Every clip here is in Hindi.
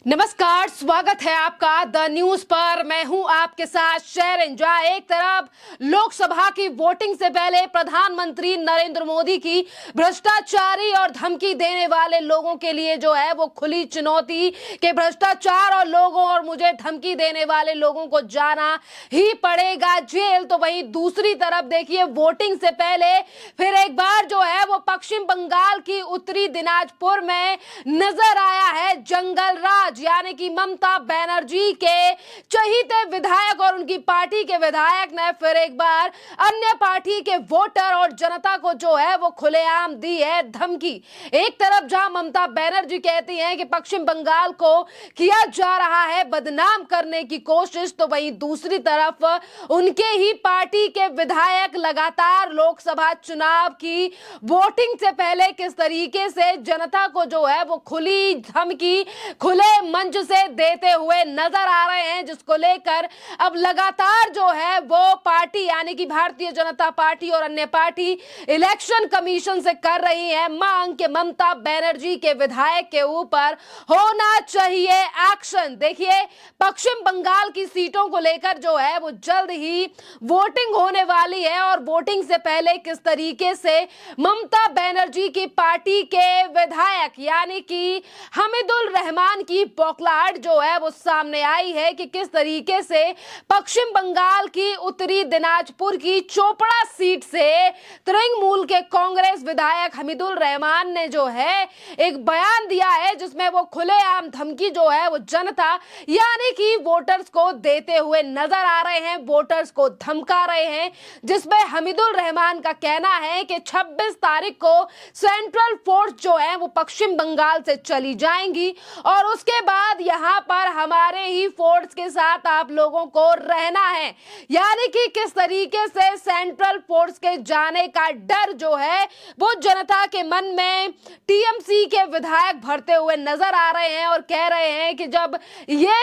नमस्कार, स्वागत है आपका द न्यूज पर। मैं हूं आपके साथ शेरिन। जहां एक तरफ लोकसभा की वोटिंग से पहले प्रधानमंत्री नरेंद्र मोदी की भ्रष्टाचारी और धमकी देने वाले लोगों के लिए जो है वो खुली चुनौती के भ्रष्टाचार और लोगों और मुझे धमकी देने वाले लोगों को जाना ही पड़ेगा जेल। तो वहीं दूसरी तरफ देखिए, वोटिंग से पहले फिर एक बार जो है वो पश्चिम बंगाल की उत्तरी दिनाजपुर में नजर आया है जंगल राज, यानी कि ममता बनर्जी के चहीते विधायक और उनकी पार्टी के विधायक ने फिर एक बार अन्य पार्टी के वोटर और जनता को जो है वो खुलेआम दी है धमकी। एक तरफ जहां ममता बनर्जी कहती हैं कि पश्चिम बंगाल को किया जा रहा है बदनाम करने की कोशिश, तो वहीं दूसरी तरफ उनके ही पार्टी के विधायक लगातार लोकसभा चुनाव की वोटिंग से पहले किस तरीके से जनता को जो है वो खुली धमकी खुले मंच से देते हुए नजर आ रहे हैं, जिसको लेकर अब लगातार जो है वो पार्टी यानी कि भारतीय जनता पार्टी और अन्य पार्टी इलेक्शन कमीशन से कर रही है मांग कि ममता बनर्जी के विधायक के ऊपर होना चाहिए एक्शन। देखिए, पश्चिम बंगाल की सीटों को लेकर जो है वो जल्द ही वोटिंग होने वाली है और वोटिंग से पहले किस तरीके से ममता बनर्जी की पार्टी के विधायक यानी कि हमीदुल रहमान की बौखलाहट जो है वो सामने आई है कि किस तरीके से पश्चिम बंगाल की उत्तरी दिनाजपुर की चोपड़ा सीट से तृणमूल के कांग्रेस विधायक हमीदुल रहमान ने जो है एक बयान दिया है, जिसमें वो खुलेआम धमकी जो है वो जनता यानी कि वोटर्स को देते हुए नजर आ रहे हैं, वोटर्स को धमका रहे हैं, जिसमें हमीदुल रहमान का कहना है कि 26 तारीख को सेंट्रल फोर्स जो है वो पश्चिम बंगाल से चली जाएंगी और उसके बाद यहां पर हमारे ही फोर्स के साथ आप लोगों को रहना है। यानी कि किस तरीके से सेंट्रल फोर्स के जाने का डर जो है वो जनता के मन में टीएमसी के विधायक भरते हुए नजर आ रहे हैं और कह रहे हैं कि जब ये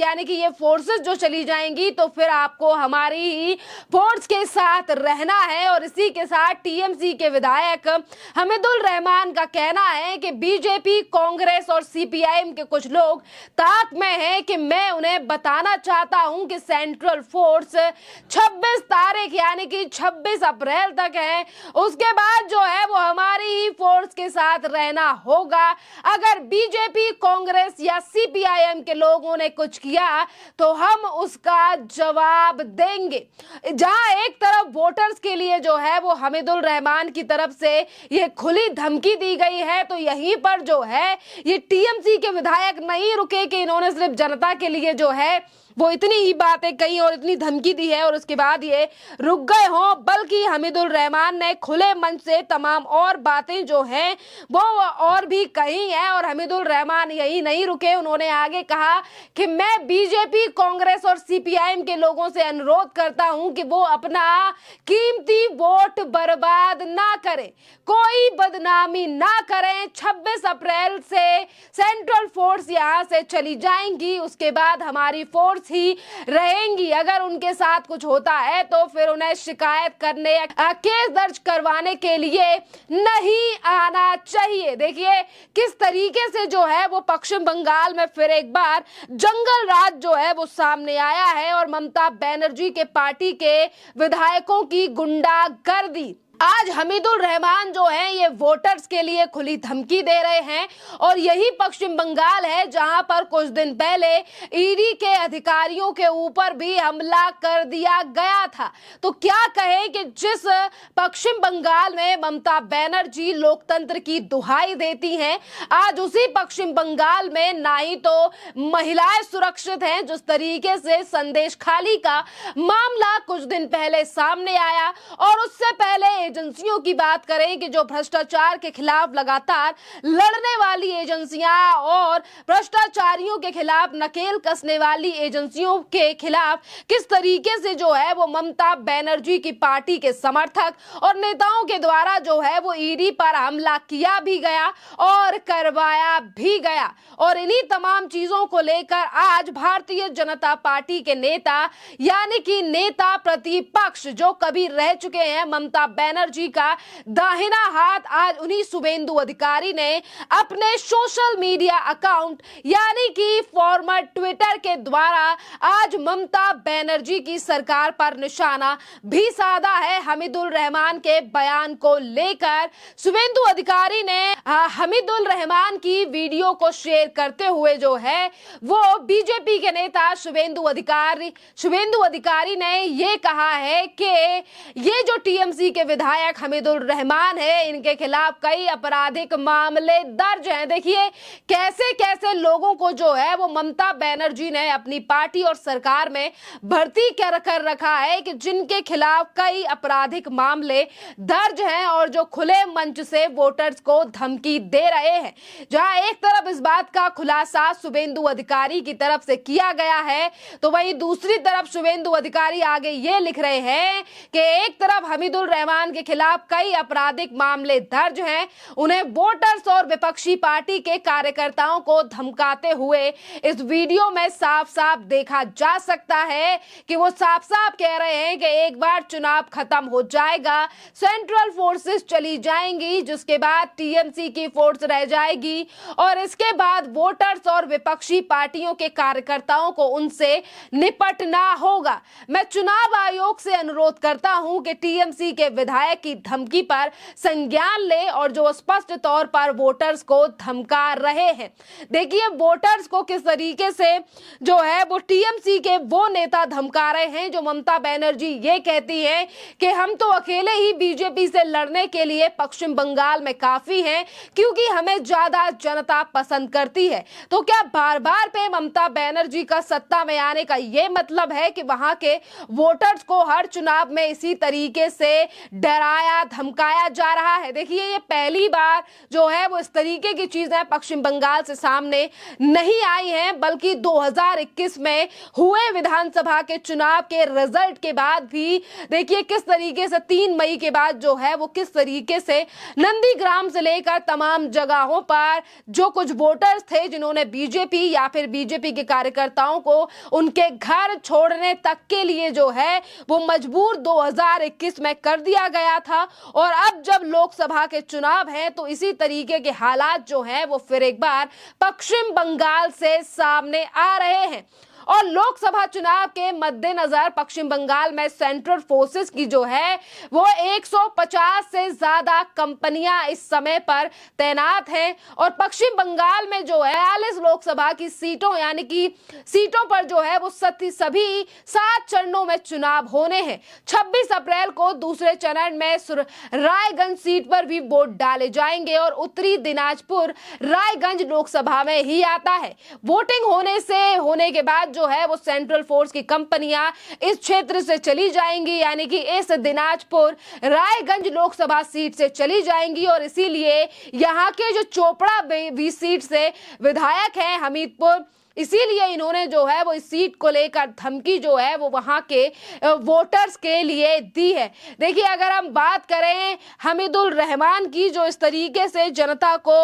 यानी कि ये फोर्सेस जो चली जाएंगी तो फिर आपको हमारी ही फोर्स के साथ रहना है। और इसी के साथ टीएमसी के विधायक हमीदुल रहमान का कहना है कि बीजेपी, कांग्रेस और सीपीआईएम के कुछ लोग ताक में हैं कि मैं उन्हें बताना चाहता हूं कि सेंट्रल फोर्स 26 तारीख यानी कि 26 अप्रैल तक है, उसके बाद जो है वो हमारी ही फोर्स के साथ रहना होगा। अगर बीजेपी, कांग्रेस या सीपीआईएम के लोगों ने कुछ किया तो हम उसका जवाब देंगे। जहां एक तरफ वोटर्स के लिए जो है वो हमीदुल रहमान की तरफ से ये खुली धमकी दी गई है, तो यहीं पर जो है ये टीएमसी के विधायक नहीं रुके कि इन्होंने सिर्फ जनता के लिए जो है वो इतनी ही बातें कही और इतनी धमकी दी है और उसके बाद ये रुक गए हों, बल्कि हमीदुल रहमान ने खुले मंच से तमाम और बातें जो हैं वो और भी कही हैं। और हमीदुल रहमान यही नहीं रुके, उन्होंने आगे कहा कि मैं बीजेपी, कांग्रेस और सीपीआईएम के लोगों से अनुरोध करता हूं कि वो अपना कीमती वोट बर्बाद ना करें, कोई बदनामी ना करें। 26 अप्रैल से सेंट्रल फोर्स यहां से चली जाएंगी, उसके बाद हमारी फोर्स ही रहेंगी। अगर उनके साथ कुछ होता है तो फिर उन्हें शिकायत करने या केस दर्ज करवाने के लिए नहीं आना चाहिए। देखिए किस तरीके से जो है वो पश्चिम बंगाल में फिर एक बार जंगल राज जो है वो सामने आया है और ममता बनर्जी के पार्टी के विधायकों की गुंडागर्दी। आज हमीदुल रहमान जो है ये वोटर्स के लिए खुली धमकी दे रहे हैं और यही पश्चिम बंगाल है जहां पर कुछ दिन पहले ईडी के अधिकारियों के ऊपर भी हमला कर दिया गया था। तो क्या कहें कि जिस पश्चिम बंगाल में ममता बनर्जी लोकतंत्र की दुहाई देती हैं, आज उसी पश्चिम बंगाल में ना ही तो महिलाएं सुरक्षित हैं, जिस तरीके से संदेश खाली का मामला कुछ दिन पहले सामने आया। और उससे पहले एजेंसियों की बात करें कि जो भ्रष्टाचार के खिलाफ लगातार लड़ने वाली एजेंसियां और भ्रष्टाचारियों के खिलाफ नकेल कसने वाली एजेंसियों के खिलाफ किस तरीके से जो है वो ममता बनर्जी की पार्टी के समर्थक और नेताओं के द्वारा जो है वो ईडी पर हमला किया भी गया और करवाया भी गया। और इन्हीं तमाम चीजों को लेकर आज भारतीय जनता पार्टी के नेता यानी कि नेता प्रतिपक्ष जो कभी रह चुके हैं ममता बनर्जी का दाहिना हाथ, आज उन्हीं शुभेंदु अधिकारी ने अपने सोशल मीडिया अकाउंट यानी एक ही फॉर्मर ट्विटर के द्वारा आज ममता बनर्जी की सरकार पर निशाना भी साधा है। हमीदुल रहमान के बयान को लेकर शुभेंदु अधिकारी ने हमीदुल रहमान की वीडियो को शेयर करते हुए जो है वो बीजेपी के नेता शुभेंदु अधिकारी ने ये कहा है कि ये जो टीएमसी के विधायक हमीदुल रहमान है, इनके खिलाफ कई आपराधिक मामले दर्ज हैं। देखिए कैसे कैसे लोगों को जो है वो ममता बनर्जी ने अपनी पार्टी और सरकार में भर्ती कर रखा है कि जिनके खिलाफ कई आपराधिक मामले दर्ज हैं और जो खुले मंच से वोटर्स को धमकी दे रहे हैं। जहां एक तरफ इस बात का खुलासा शुभेंदु अधिकारी की तरफ से किया गया है, तो वहीं दूसरी तरफ शुभेंदु अधिकारी आगे ये लिख रहे हैं कि एक तरफ हमीदुल रहमान के खिलाफ कई आपराधिक मामले दर्ज हैं, उन्हें वोटर्स और विपक्षी पार्टी के कार्यकर्ताओं को धमकाते हुए इस वीडियो में साफ साफ देखा जा सकता है कि वो साफ साफ कह रहे हैं कि एक बार चुनाव खत्म हो जाएगा, सेंट्रल फोर्सेस चली जाएंगी, जिसके बाद टीएमसी की फोर्स रह जाएगी और इसके बाद वोटर्स और विपक्षी पार्टियों के कार्यकर्ताओं को उनसे निपटना होगा। मैं चुनाव आयोग से अनुरोध करता हूं कि टीएमसी के विधायक की धमकी पर संज्ञान ले और जो स्पष्ट तौर पर वोटर्स को धमका रहे हैं। देखिए वोटर्स को किस तरीके से जो है वो टीएमसी के वो नेता धमका रहे हैं जो ममता बनर्जी ये कहती है कि हम तो अकेले ही बीजेपी से लड़ने के लिए पश्चिम बंगाल में काफी हैं क्योंकि हमें ज्यादा जनता पसंद करती है। तो क्या बार बार पे ममता बनर्जी का सत्ता में आने का ये मतलब है कि वहां के वोटर्स को हर चुनाव में इसी तरीके से डराया धमकाया जा रहा है? देखिए ये पहली बार जो है वो इस तरीके की चीजें पश्चिम बंगाल से सामने नहीं आई हैं, बल्कि 2021 में हुए विधानसभा के चुनाव के रिजल्ट के बाद भी देखिए किस तरीके से 3 मई के बाद जो है वो किस तरीके से नंदीग्राम से लेकर तमाम जगहों पर जो कुछ वोटर्स थे जिन्होंने बीजेपी या फिर बीजेपी के कार्यकर्ताओं को उनके घर छोड़ने तक के लिए जो है वो मजबूर 2021 में कर दिया गया था। और अब जब लोकसभा के चुनाव हैं तो इसी तरीके के हालात जो हैं वो फिर एक बार पश्चिम बंगाल से सामने आ रहे हैं। और लोकसभा चुनाव के मद्देनजर पश्चिम बंगाल में सेंट्रल फोर्सेस की जो है वो 150 से ज्यादा कंपनियां इस समय पर तैनात हैं और पश्चिम बंगाल में जो है 42 लोकसभा की सीटों यानी कि सीटों पर जो है वो सभी 7 चरणों में चुनाव होने हैं। 26 अप्रैल को दूसरे चरण में रायगंज सीट पर भी वोट डाले जाएंगे और उत्तरी दिनाजपुर रायगंज लोकसभा में ही आता है। वोटिंग होने के बाद जो है वो सेंट्रल फोर्स की कंपनियां इस क्षेत्र से चली जाएंगी, यानी कि इस दिनाजपुर रायगंज लोकसभा सीट से चली जाएंगी और इसीलिए यहां के जो चोपड़ा भी सीट से विधायक हैं हमीदपुर, इसीलिए इन्होंने जो है वो इस सीट को लेकर धमकी जो है वो वहां के वोटर्स के लिए दी है। देखिए अगर हम बात करें हमीदुल रहमान की जो इस तरीके से जनता को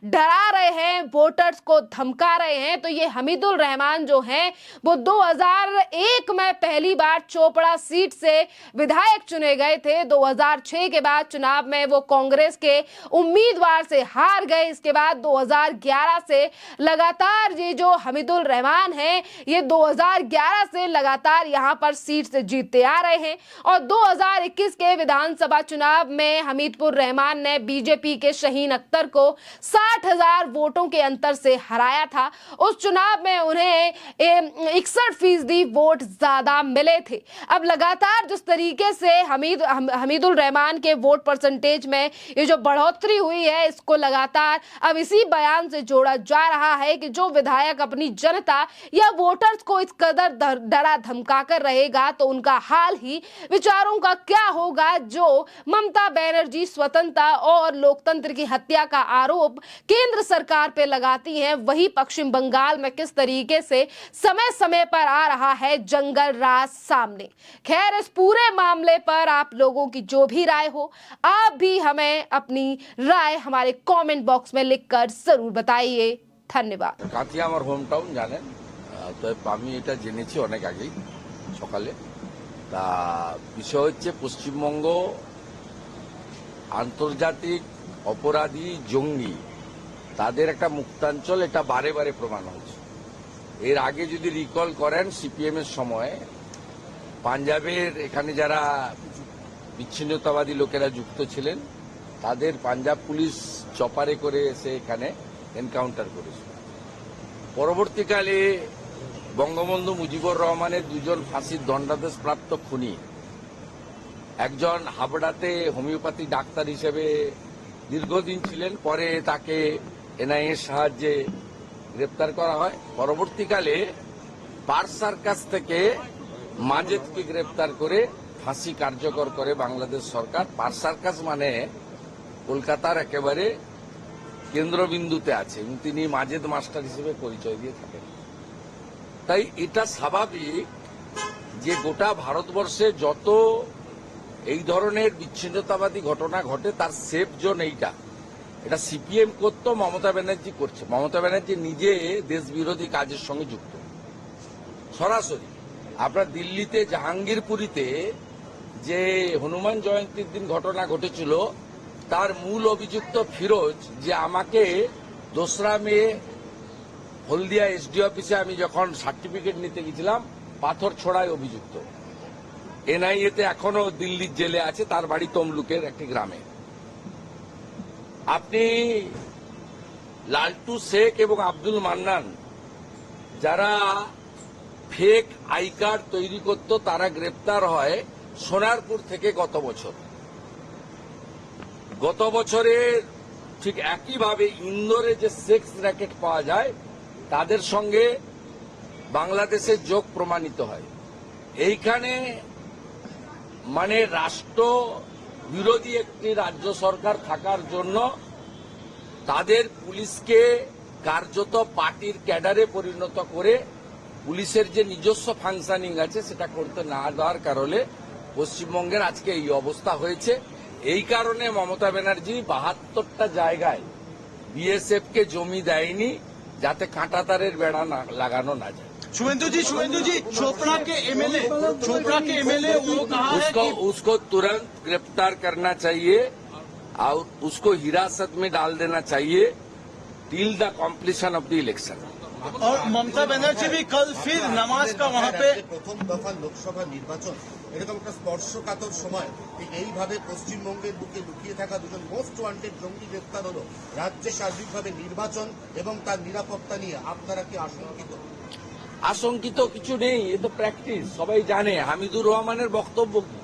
डरा रहे हैं, वोटर्स को धमका रहे हैं, तो ये हमीदुल रहमान जो हैं वो 2001 में पहली बार चोपड़ा सीट से विधायक चुने गए थे। 2006 के बाद चुनाव में वो कांग्रेस के उम्मीदवार से हार गए। इसके बाद 2011 से लगातार ये जो हमीदुल रहमान है ये 2011 से लगातार यहां पर सीट से जीतते आ रहे हैं और 2021 के विधानसभा चुनाव में हमीदपुर रहमान ने बीजेपी के शहीन अख्तर को 60,000 वोटों के अंतर से हराया था। उस चुनाव में उन्हें 61% वोट ज्यादा मिले थे। अब लगातार जिस तरीके से हमीदुल रहमान के वोट परसेंटेज में ये जो बढ़ोतरी हुई है, इसको लगातार अब इसी बयान से जोड़ा जा रहा है कि जो विधायक अपनी जनता या वोटर्स को इस कदर डरा धमका कर रहेगा तो उनका हाल ही विचारों का क्या होगा। जो ममता बनर्जी स्वतंत्रता और लोकतंत्र की हत्या का आरोप केंद्र सरकार पे लगाती हैं, वही पश्चिम बंगाल में किस तरीके से समय समय पर आ रहा है जंगल राज सामने। खैर इस पूरे मामले पर आप लोगों की जो भी राय हो, आप भी हमें अपनी राय हमारे कमेंट बॉक्स में लिखकर जरूर बताइए। धन्यवाद। কাঁথিয়া আমার হোম টাউন জানেন, তো আমি এটা জেনেছি অনেক আগেই সকালে। তা বিষয় হচ্ছে পশ্চিমবঙ্গ আন্তর্জাতিক অপরাধী জঙ্গি তাদের একটা মুক্তাঞ্চল, এটা বারে বারে প্রমাণ হচ্ছে। এর আগে যদি রিকল করেন সিপিএম এর সময় পাঞ্জাবের এখানে যারা বিচ্ছিন্নতাবাদী লোকেরা যুক্ত ছিলেন তাদের পাঞ্জাব পুলিশ চপারে করে এসে এখানে এনকাউন্টার করেছিল। পরবর্তীকালে বঙ্গবন্ধু মুজিবুর রহমানের দুজন ফাঁসির দণ্ডাদেশপ্রাপ্ত খুনি, একজন হাবড়াতে হোমিওপ্যাথি ডাক্তার হিসেবে দীর্ঘদিন ছিলেন, পরে তাকে এনআইএর সাহায্যে গ্রেপ্তার করা হয়। পরবর্তীকালে পার্ক সার্কাস থেকে মাজেদকে গ্রেপ্তার করে ফাঁসি কার্যকর করে বাংলাদেশ সরকার। পার্ক সার্কাস মানে কলকাতার একেবারে কেন্দ্রবিন্দুতে আছে এবং তিনি মাজেদ মাস্টার হিসেবে পরিচয় দিয়ে থাকেন। তাই এটা স্বাভাবিক যে গোটা ভারতবর্ষে যত এই ধরনের বিচ্ছিন্নতাবাদী ঘটনা ঘটে তার সেফ জোন এইটা। এটা সিপিএম করতো, মমতা ব্যানার্জি করছে। মমতা ব্যানার্জি নিজে দেশ বিরোধী কাজের সঙ্গে যুক্ত সরাসরি। আপনার দিল্লিতে জাহাঙ্গীরপুরীতে যে হনুমান জয়ন্তীর দিন ঘটনা ঘটেছিল তার মূল অভিযুক্ত ফিরোজ, যে আমাকে 2রা মে হলদিয়া এসডি অফিসে আমি যখন সার্টিফিকেট নিতে গেছিলাম পাথর ছোড়ায় অভিযুক্ত, এনআইএতে এখনো দিল্লির জেলে আছে, তার বাড়ি তমলুকের একটি গ্রামে। আপনি লালটু শেখ এবং আব্দুল মান্নান যারা ফেক আই কার্ড তৈরি করত তারা গ্রেপ্তার হয় সোনারপুর থেকে গত বছরের ঠিক একইভাবে ইন্দোরে যে সেক্স র্যাকেট পাওয়া যায় তাদের সঙ্গে বাংলাদেশের যোগ প্রমাণিত হয়। এইখানে মানে রাষ্ট্র বিরোধী একটি রাজ্য সরকার থাকার জন্য তাদের পুলিশকে কার্যত পার্টির ক্যাডারে পরিণত করে পুলিশের যে নিজস্ব ফাংশনিং আছে সেটা করতে না দেওয়ার কারণে পশ্চিমবঙ্গের আজকে এই অবস্থা হয়েছে। এই কারণে মমতা ব্যানার্জি 72টা জায়গায় বিএসএফ কে জমি দেয়নি যাতে কাঁটাতারের বেড়া লাগানো না যায়। शुभेंदु जी चोपड़ा के एमएलए वो कहा है कि उसको तुरंत गिरफ्तार करना चाहिए और उसको हिरासत में डाल देना चाहिए till the completion of the election. और ममता बनर्जी भी कल फिर नमाज का वहाँ पे প্রথম দফা লোকসভা নির্বাচন এরকম একটা স্পর্শকাতর সময় ঠিক এইভাবে পশ্চিমবঙ্গের বুকে লুকিয়ে থাকা দুজন মোস্ট ওয়ান্টেড জঙ্গি গ্রেপ্তার হলো। রাজ্যে সার্বিকভাবে নির্বাচন এবং তার নিরাপত্তা নিয়ে আপনারা কি আশঙ্কিত? আশঙ্কিত কিছু নেই, এ তো প্র্যাকটিস, সবাই জানে। হামিদুর রহমানের বক্তব্য কি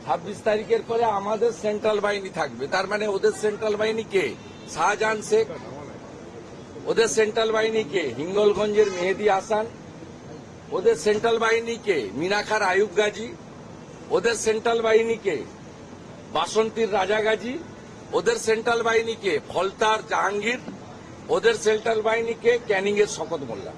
26 তারিখের পরে আমাদের সেন্ট্রাল বাহিনী থাকবে, তার মানে ওদের সেন্ট্রাল বাহিনী কে? শাহজাহান শেখ। ওদের সেন্ট্রাল বাহিনী কে? হিঙ্গলগঞ্জের মেহেদি হাসান। ওদের সেন্ট্রাল বাহিনী কে? মিনাখার আয়ুব গাজী। ওদের সেন্ট্রাল বাহিনী কে? বাসন্তীর রাজা গাজী। ওদের সেন্ট্রাল বাহিনী কে? ফলতার জাহাঙ্গীর। ওদের সেন্ট্রাল বাহিনী কে? ক্যানিং এর শকত মোল্লা।